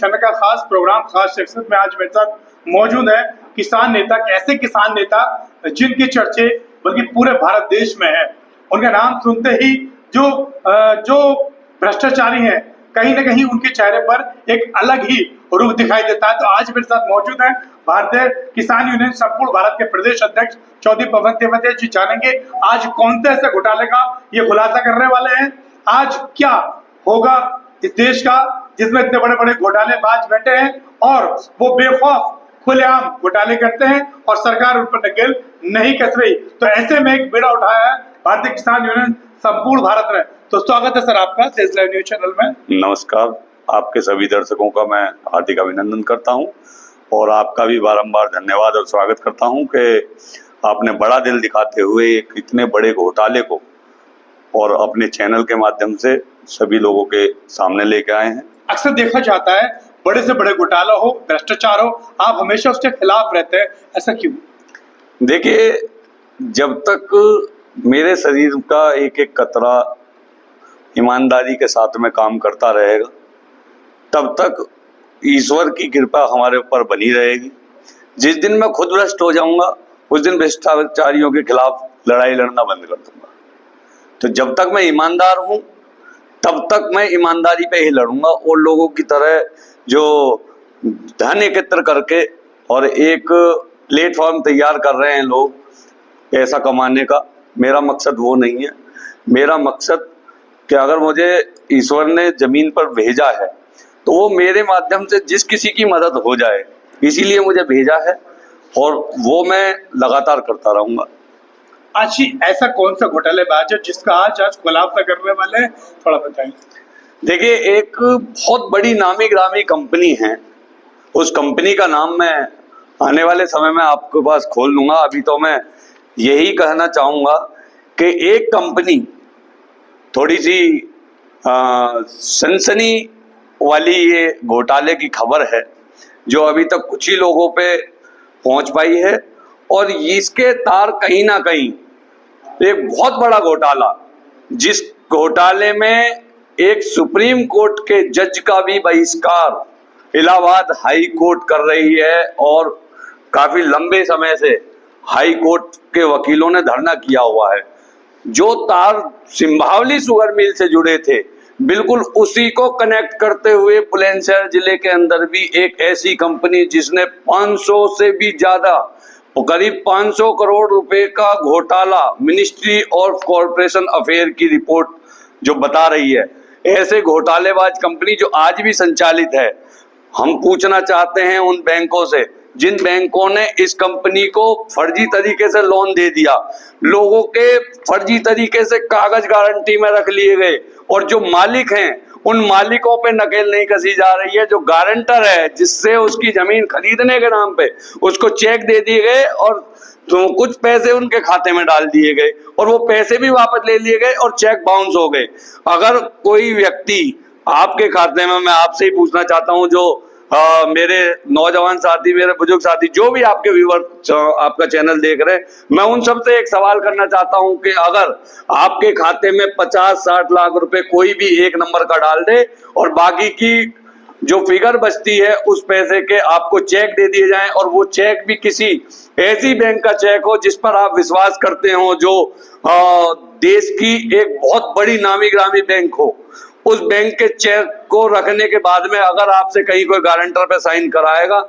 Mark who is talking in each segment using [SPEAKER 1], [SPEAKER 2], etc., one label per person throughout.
[SPEAKER 1] Channel का खास programme खास शख्सियत में आज मेरे साथ मौजूद है किसान नेता, ऐसे किसान नेता जिनके चर्चे बल्कि पूरे भारत देश में है। उनका नाम सुनते ही जो भ्रष्टाचारी हैं कहीं ना कहीं उनके चेहरे पर एक अलग ही रूप दिखाई देता है। तो आज मेरे साथ मौजूद है भारतीय किसान यूनियन संपूर्ण भारत के प्रदेश अध्यक्ष चौधरी पवन तेवतिया जी। जानेंगे आज कौन से ऐसे घोटाले का ये खुलासा करने वाले हैं, आज क्या होगा इस देश का जिसमें इतने बड़े बड़े घोटालेबाज बैठे हैं और वो बेखौफ खुलेआम घोटाले करते हैं और सरकार उन पर नकेल नहीं कस रही। तो ऐसे में एक बीड़ा उठाया है भारतीय किसान यूनियन संपूर्ण भारत ने। तो स्वागत है सर आपका देश लाइव न्यूज चैनल में।
[SPEAKER 2] नमस्कार, आपके सभी दर्शकों का मैं हार्दिक अभिनंदन करता हूं और आपका भी बारंबार धन्यवाद और स्वागत करता हूं कि आपने बड़ा दिल दिखाते हुए एक इतने बड़े घोटाले को और अपने चैनल के माध्यम से सभी लोगों के सामने लेके आए हैं।
[SPEAKER 1] अक्सर देखा जाता है बड़े से बड़े घोटाला हो, भ्रष्टाचार हो, आप हमेशा उसके खिलाफ रहते हैं, ऐसा क्यों?
[SPEAKER 2] देखिए, जब तक मेरे शरीर का एक एक कतरा ईमानदारी के साथ में काम करता रहेगा तब तक ईश्वर की कृपा हमारे ऊपर बनी रहेगी। जिस दिन मैं खुद भ्रष्ट हो जाऊंगा उस दिन भ्रष्टाचारियों के खिलाफ लड़ाई लड़ना बंद कर दूंगा। तो जब तक मैं ईमानदार हूं तब तक मैं ईमानदारी पे ही लड़ूंगा और लोगों की तरह जो धन एकत्र करके और एक प्लेटफॉर्म तैयार कर रहे हैं लोग पैसा कमाने का, मेरा मकसद वो नहीं है। मेरा मकसद कि अगर मुझे ईश्वर ने जमीन पर भेजा है तो वो मेरे माध्यम से जिस किसी की मदद हो जाए, इसीलिए मुझे भेजा है और वो मैं लगातार करता रहूंगा।
[SPEAKER 1] आज ऐसा कौन सा घोटालेबाज है जिसका आज खुलासा करने वाले हैं, थोड़ा बताएं।
[SPEAKER 2] देखिए, एक बहुत बड़ी नामी ग्रामी कंपनी है, उस कंपनी का नाम मैं आने वाले समय में आपके पास खोल लूंगा। अभी तो मैं यही कहना चाहूंगा कि एक कंपनी थोड़ी सी सनसनी वाली ये घोटाले की खबर है जो अभी तक कुछ ही लोगों पे पहुंच पाई है और इसके तार कहीं ना कहीं एक बहुत बड़ा घोटाला, जिस घोटाले में एक सुप्रीम कोर्ट के जज का भी बहिष्कार इलाहाबाद हाई कोर्ट कर रही है और काफी लंबे समय से हाई कोर्ट के वकीलों ने धरना किया हुआ है। जो तार सिंभावली शुगर मिल से जुड़े थे, बिल्कुल उसी को कनेक्ट करते हुए बुलंदशहर जिले के अंदर भी एक ऐसी कंपनी जिसने 500 से भी ज्यादा, करीब 500 करोड़ रुपए का घोटाला मिनिस्ट्री ऑफ कॉर्पोरेशन अफेयर की रिपोर्ट जो बता रही है, ऐसे घोटालेबाज कंपनी जो आज भी संचालित है। हम पूछना चाहते हैं उन बैंकों से जिन बैंकों ने इस कंपनी को फर्जी तरीके से लोन दे दिया, लोगों के फर्जी तरीके से कागज गारंटी में रख लिए गए और जो मालिक हैं उन मालिकों पे नकेल नहीं कसी जा रही है। जो गारंटर है जिससे उसकी जमीन खरीदने के नाम पे उसको चेक दे दिए गए और तो कुछ पैसे उनके खाते में डाल दिए गए और वो पैसे भी वापस ले लिए गए और चेक बाउंस हो गए। अगर कोई व्यक्ति आपके खाते में, मैं आपसे ही पूछना चाहता हूं, जो मेरे नौजवान साथी, मेरे बुजुर्ग साथी, जो भी आपके व्यूअर आपका चैनल देख रहे हैं, मैं उन सबसे एक सवाल करना चाहता हूं कि अगर आपके खाते में 50-60 लाख रुपए कोई भी एक नंबर का डाल दे और बाकी की जो फिगर बचती है उस पैसे के आपको चेक दे दिए जाएं और वो चेक भी किसी ऐसी बैंक का चेक हो जिस पर आप विश्वास करते हो, जो देश की एक बहुत बड़ी नामी ग्रामी बैंक हो, उस बैंक के चेक को रखने के बाद में अगर आपसे कहीं कोई गारंटर पे साइन कराएगा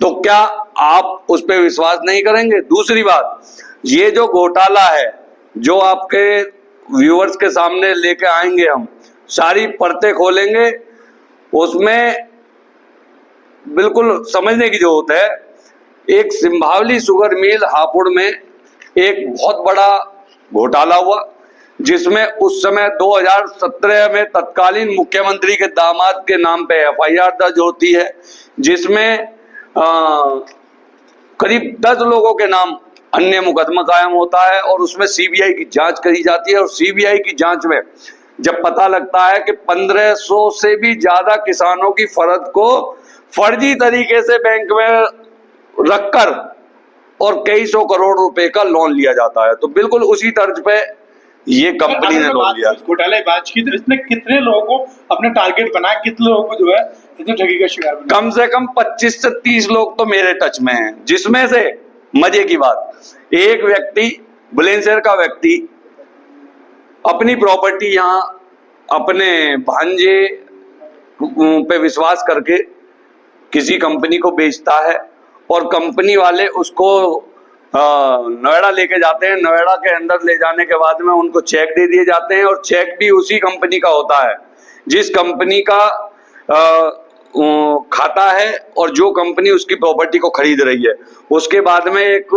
[SPEAKER 2] तो क्या आप उस पे विश्वास नहीं करेंगे? दूसरी बात, ये जो घोटाला है जो आपके व्यूअर्स के सामने लेके आएंगे, हम सारी परतें खोलेंगे, उसमें बिल्कुल समझने की जरूरत है। एक सिंभावली शुगर मिल हापुड़ में एक बहुत बड़ा घोटाला हुआ जिसमें उस समय 2017 में तत्कालीन मुख्यमंत्री के दामाद के नाम पे एफआईआर दर्ज होती है, जिसमें करीब 10 लोगों के नाम अन्य मुकदमा कायम होता है और उसमें सीबीआई की जांच करी जाती है और सीबीआई की जांच में जब पता लगता है कि 1500 से भी ज्यादा किसानों की फर्द को फर्जी तरीके से बैंक में रखकर और कई सौ करोड़ रुपए का लोन लिया जाता है, तो बिल्कुल उसी तर्ज पे ये कंपनी ने लोन लिया।
[SPEAKER 1] घोटालेबाज की तो इसने कितने लोगों को अपने टारगेट बनाया, कितने लोगों को जो है इतनी ठगी का शिकार बने।
[SPEAKER 2] कम से कम 25 से 30 लोग तो मेरे टच में हैं, जिसमें से मजे की बात, एक व्यक्ति बुलंदशहर का व्यक्ति अपनी प्रॉपर्टी यहाँ अपने भांजे पे विश्वास करके किसी कंपनी को बेचता है और कंपनी वाले उसको नोएडा लेके जाते हैं। नोएडा के अंदर ले जाने के बाद में उनको चेक दे दिए जाते हैं और चेक भी उसी कंपनी का होता है जिस कंपनी का खाता है और जो कंपनी उसकी प्रॉपर्टी को खरीद रही है। उसके बाद में एक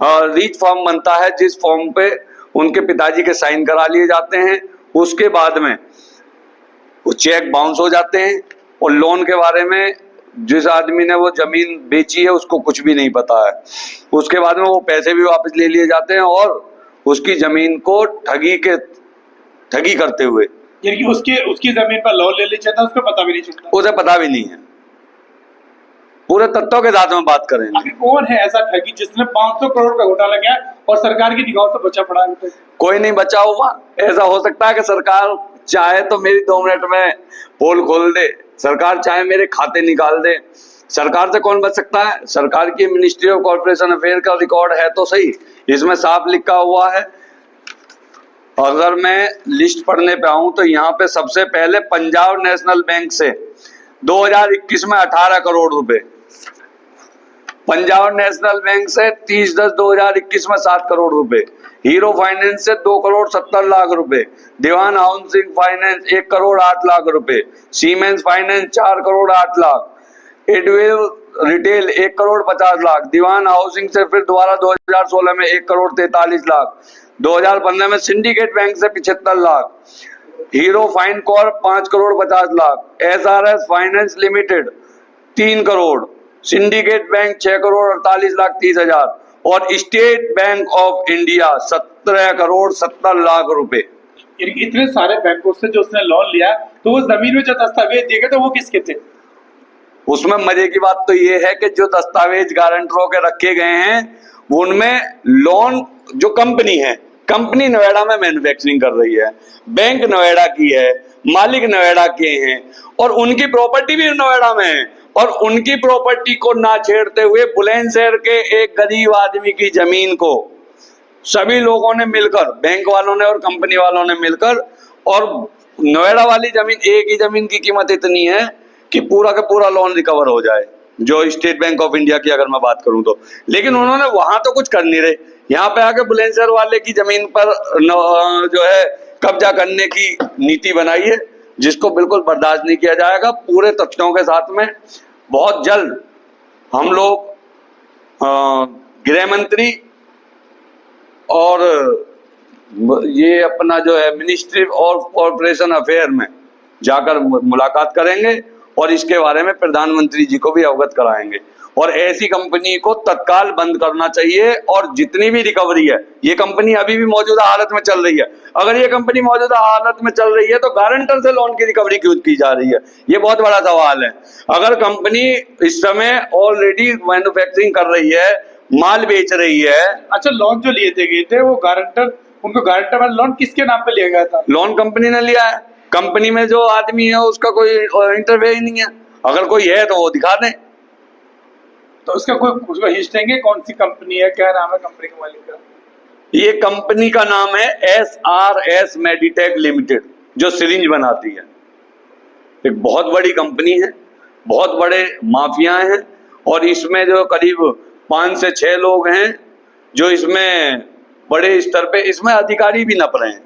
[SPEAKER 2] रीच फॉर्म बनता है जिस फॉर्म पे उनके पिताजी के साइन करा लिए जाते हैं। उसके बाद में वो चेक बाउंस हो जाते हैं और लोन के बारे में जिस आदमी ने वो जमीन बेची है उसको कुछ भी नहीं पता है। उसके बाद में वो पैसे भी वापस ले लिए जाते हैं और उसकी जमीन को ठगी करते हुए,
[SPEAKER 1] यानी कि उसकी जमीन पर लोन ले लिया जाता है, उसको पता भी नहीं चलता,
[SPEAKER 2] उसे पता भी नहीं है। पूरे तथ्यों के साथ में बात करें,
[SPEAKER 1] आखिर कौन है ऐसा ठगी जिसने 500 करोड़ का घोटाला किया और सरकार की निगाहों से बचा पड़ा है?
[SPEAKER 2] कोई नहीं बचा हुआ। ऐसा हो सकता है कि सरकार चाहे तो मेरी 2 मिनट में पोल खोल दे, सरकार चाहे मेरे खाते निकाल दे। सरकार से कौन बच सकता है? सरकार की मिनिस्ट्री ऑफ कॉर्पोरेशन अफेयर का रिकॉर्ड है तो सही, इसमें साफ लिखा हुआ है। अगर मैं लिस्ट पढ़ने पे आऊं तो यहाँ पे सबसे पहले पंजाब नेशनल बैंक से 2021 में 18 करोड़ रुपए, पंजाब नेशनल बैंक से 30/10/2021 में 7 करोड़ रुपए, हीरो फाइनेंस से 2 करोड़ 70 लाख रुपए, दीवान हाउसिंग फाइनेंस 1 करोड़ 8 लाख रुपए, सीमेंस फाइनेंस 4 करोड़ 8 लाख, एडवेल रिटेल 1 करोड़ 50 लाख, दीवान हाउसिंग से फिर दोबारा 2016 में 1 करोड़ 43 लाख, 2015 में सिंडिकेट बैंक से 75 lakh, hero fine Corp 5 crore 50 lakh, SRS finance limited 3 crore, syndicate bank 6 crore 48 lakh 30 हजार और state bank of India 17 crore 70 lakh रुपए।
[SPEAKER 1] इतने सारे बैंकों से जो उसने लोन लिया, तो वो जमीन में जो दस्तावेज दिए गए थे वो किसके थे?
[SPEAKER 2] उसमें मजे की बात तो ये है कि जो दस्तावेज गारंटरों के रखे गए हैं उनमें लोन जो कंपनी है, कंपनी नोएडा में मैन्युफैक्चरिंग कर रही है, बैंक नोएडा की है, मालिक नोएडा के हैं और उनकी प्रॉपर्टी भी नोएडा में है और उनकी प्रॉपर्टी को ना छेड़ते हुए बुलंदशहर के एक गरीब आदमी की जमीन को सभी लोगों ने मिलकर, बैंक वालों ने और कंपनी वालों ने मिलकर, और नोएडा वाली जमीन, एक ही जमीन की कीमत इतनी है कि पूरा का पूरा लोन रिकवर हो जाए, जो स्टेट बैंक ऑफ इंडिया की अगर मैं बात करूं तो। लेकिन उन्होंने वहां तो कुछ कर नहीं रहे, यहाँ पे आके बुलंदशहर वाले की जमीन पर जो है कब्जा करने की नीति बनाई है, जिसको बिल्कुल बर्दाश्त नहीं किया जाएगा। पूरे तथ्यों के साथ में बहुत जल्द हम लोग गृह मंत्री और ये अपना जो है मिनिस्ट्री ऑफ कॉर्पोरेशन अफेयर में जाकर मुलाकात करेंगे और इसके बारे में प्रधानमंत्री जी को भी अवगत कराएंगे और ऐसी कंपनी को तत्काल बंद करना चाहिए। और जितनी भी रिकवरी है, ये कंपनी अभी भी मौजूदा हालत में चल रही है। अगर ये कंपनी मौजूदा हालत में चल रही है तो गारंटर से लोन की रिकवरी क्यों की जा रही है? ये बहुत बड़ा सवाल है। अगर कंपनी इस समय ऑलरेडी मैन्युफैक्चरिंग कर रही है, माल बेच रही है।
[SPEAKER 1] अच्छा, लोन जो लिए गए थे वो गारंटर, उनको गारंटर वाला लोन किसके नाम पे लिया गया था?
[SPEAKER 2] लोन कंपनी ने लिया है। कंपनी में जो आदमी है उसका कोई इंटरव्यू ही नहीं है। अगर कोई है तो वो दिखा दें।
[SPEAKER 1] तो उसका कोई हिस्ट्री देंगे, कौन सी कंपनी है, क्या नाम है कंपनी के मालिक का?
[SPEAKER 2] ये कंपनी का नाम है SRS मेडिटेक लिमिटेड, जो सिरिंज बनाती है। एक बहुत बड़ी कंपनी है, बहुत बड़े माफिया हैं और इसमें जो करीब 5 से 6 लोग हैं जो इसमें बड़े स्तर पे इसमें अधिकारी भी नप रहे हैं।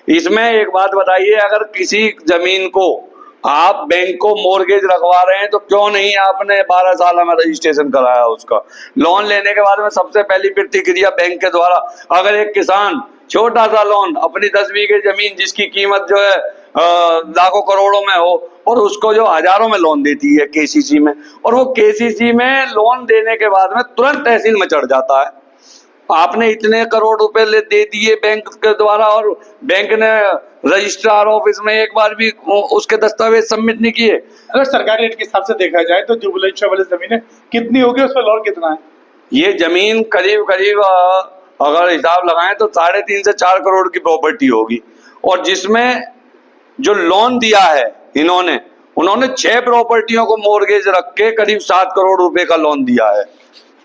[SPEAKER 2] इसमें एक बात बताइए, अगर किसी जमीन को आप बैंक को मोर्गेज रखवा रहे हैं तो क्यों नहीं आपने 12 साल में रजिस्ट्रेशन कराया उसका? लोन लेने के बाद में सबसे पहली प्रतिक्रिया बैंक के द्वारा, अगर एक किसान छोटा सा लोन अपनी 10 बीघे जमीन जिसकी कीमत जो है लाखों करोड़ों में हो और उसको जो हजारों में लोन देती है KCC में, और वो KCC में लोन देने के बाद में तुरंत तहसील में चढ़ जाता है। आपने इतने करोड़ रुपए दे दिए बैंक के द्वारा और बैंक ने रजिस्ट्रार ऑफिस में एक बार भी उसके दस्तावेज सबमिट नहीं किए।
[SPEAKER 1] अगर सरकारी रेट के हिसाब से देखा जाए तो जो बुलंदशहर वाली जमीन है कितनी होगी, उस पर लोन कितना है?
[SPEAKER 2] ये जमीन करीब करीब अगर हिसाब लगाएं तो 3.5 से 4 करोड़ की प्रॉपर्टी होगी और जिसमें जो लोन दिया है इन्होंने उन्होंने 6 प्रॉपर्टियों को मॉर्गेज रख के करीब 7 करोड़ रुपए का लोन दिया है।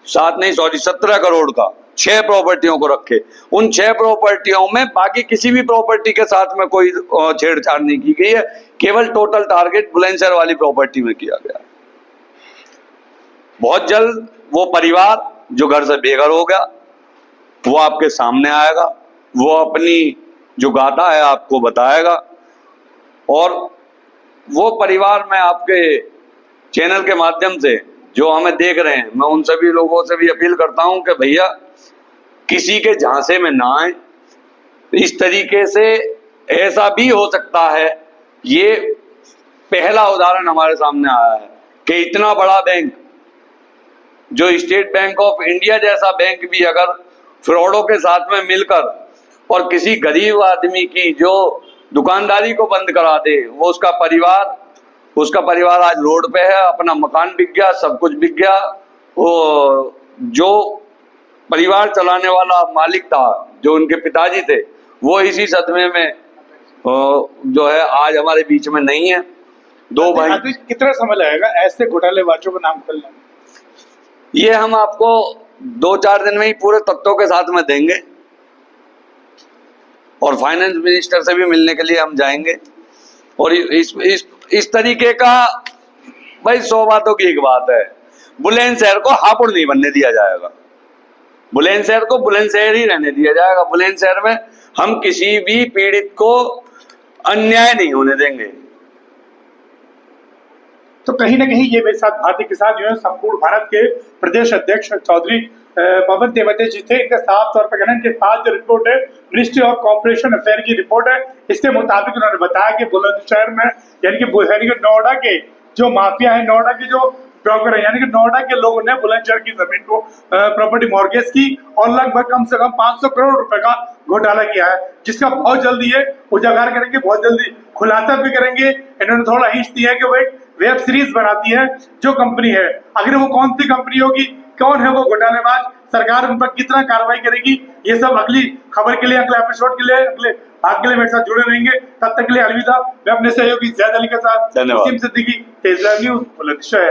[SPEAKER 2] 17 करोड़ का 6 प्रॉपर्टियों को रखे। उन 6 प्रॉपर्टियों में बाकी किसी भी प्रॉपर्टी के साथ में कोई छेड़छाड़ नहीं की गई है, केवल टोटल टारगेट बुलंदशहर वाली प्रॉपर्टी में किया गया। बहुत जल्द वो परिवार जो घर से बेघर हो गया वो आपके सामने आएगा, वो अपनी जो गाथा है आपको बताएगा, और वो परिवार मैं आपके चैनल के माध्यम से जो हमें देख रहे हैं, मैं उन सभी लोगों से भी अपील करता हूं कि भैया किसी के झांसे में ना आए। इस तरीके से ऐसा भी हो सकता है, ये पहला उदाहरण हमारे सामने आया है कि इतना बड़ा बैंक जो स्टेट बैंक ऑफ इंडिया जैसा बैंक भी अगर फ्रॉडों के साथ में मिलकर और किसी गरीब आदमी की जो दुकानदारी को बंद करा दे, वो उसका परिवार आज रोड पे है, अपना मकान बिक गया, सब कुछ बिक गया। वो जो परिवार चलाने वाला मालिक था, जो उनके पिताजी थे, वो इसी सदमे में जो है आज हमारे बीच में नहीं है। 2 भाई।
[SPEAKER 1] कितना समय लगेगा ऐसे घोटालेबाजों का नाम खोलने में?
[SPEAKER 2] ये हम आपको 2-4 दिन में ही पूरे तथ्यों के साथ में देंगे, और फाइनेंस मिनिस्टर से भी मिलने के लिए हम जाएंगे। और इस तरीके का भाई 100 बातों की एक बात है, बुलंदशहर को हापुड़ नहीं बनने दिया जाएगा। बुलंदशहर को बुलंदशहर ही रहने दिया जाएगा। बुलंदशहर में हम किसी भी पीड़ित को अन्याय नहीं होने देंगे।
[SPEAKER 1] तो कहीं ना कहीं ये मेरे साथ भारतीय किसान यूनियन संपूर्ण भारत के प्रदेश अध्यक्ष चौधरी पवन तेवते जी थे। इनका साफ तौर पर कहना है कि पास जो रिपोर्ट है मिनिस्ट्री ऑफ कॉर्पोरेशन अफेयर की रिपोर्ट है, इसके मुताबिक उन्होंने बताया कि बुलंदशहर में यानी कि नोएडा के जो माफिया है, नोएडा के जो ब्रोकर है, यानी कि नोएडा के लोगों ने बुलंदशहर की जमीन को प्रॉपर्टी मॉर्गेज की और लगभग कम से कम 500 करोड़ रुपए का घोटाला किया है, जिसका बहुत जल्दी ये उजागर करेंगे, बहुत जल्दी खुलासा भी करेंगे। इन्होंने थोड़ा हिंट दिया है कि वो एक वेब सीरीज बनाती है जो कंपनी है, अगर वो कौन सी कंपनी होगी, कौन है वो घोटालेबाज, सरकार उन पर कितना कार्रवाई करेगी, ये सब अगली खबर के लिए, अगले एपिसोड के लिए, अगले भाग के लिए मेरे साथ जुड़े रहेंगे। तब तक के लिए अलविदा। मैं अपने सहयोगी जैद अली के साथ, वसीम सिद्दीकी, तेज लाइव न्यूज़, बुलंदशहर।